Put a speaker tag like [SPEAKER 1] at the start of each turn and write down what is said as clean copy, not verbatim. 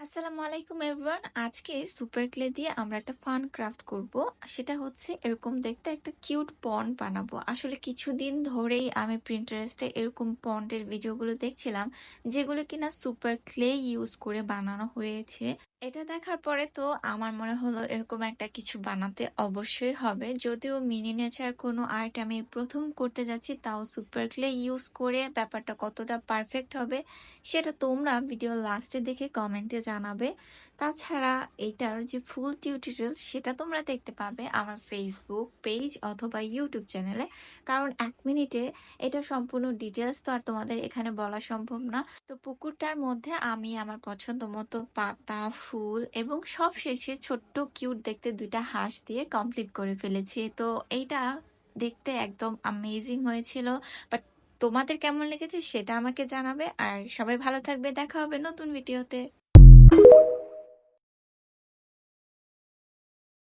[SPEAKER 1] আসসালামু আলাইকুম এভরিওয়ান। আজকে সুপার ক্লে দিয়ে আমরা একটা ফান ক্রাফট করব। সেটা হচ্ছে এরকম দেখতে একটা কিউট পন্ড বানাবো। আসলে কিছুদিন ধরেই আমি প্রিন্টারেস্টে এরকম পন্ডের ভিডিওগুলো দেখছিলাম, যেগুলো কিনা সুপার ক্লে ইউজ করে বানানো হয়েছে। এটা দেখার পরে তো আমার মনে হলো এরকম একটা কিছু বানাতে অবশ্যই হবে। যদিও মিনিয়েচার কোনো আর্ট আমি প্রথম করতে যাচ্ছি, তাও সুপার ক্লে ইউজ করে ব্যাপারটা কতটা পারফেক্ট হবে সেটা তোমরা ভিডিও লাস্টে দেখে কমেন্টে জানাবে। তাছাড়া এইটার যে ফুল টিউটোরিয়াল সেটা তোমরা দেখতে পাবে আমার ফেসবুক পেজ অথবা ইউটিউব চ্যানেলে। কারণ 1 মিনিটে এটা সম্পূর্ণ ডিটেলস তো আর তোমাদের এখানে বলা সম্ভব না। তো পুকুরটার মধ্যে আমি আমার পছন্দ মতো পাতা, ফুল এবং সব শেষে ছোট্ট কিউট দেখতে 2টা হাঁস দিয়ে কমপ্লিট করে ফেলেছি। তো এইটা দেখতে একদম অ্যামেজিং হয়েছিল। বাট তোমাদের কেমন লেগেছে সেটা আমাকে জানাবে। আর সবাই ভালো থাকবে, দেখা হবে নতুন ভিডিওতে।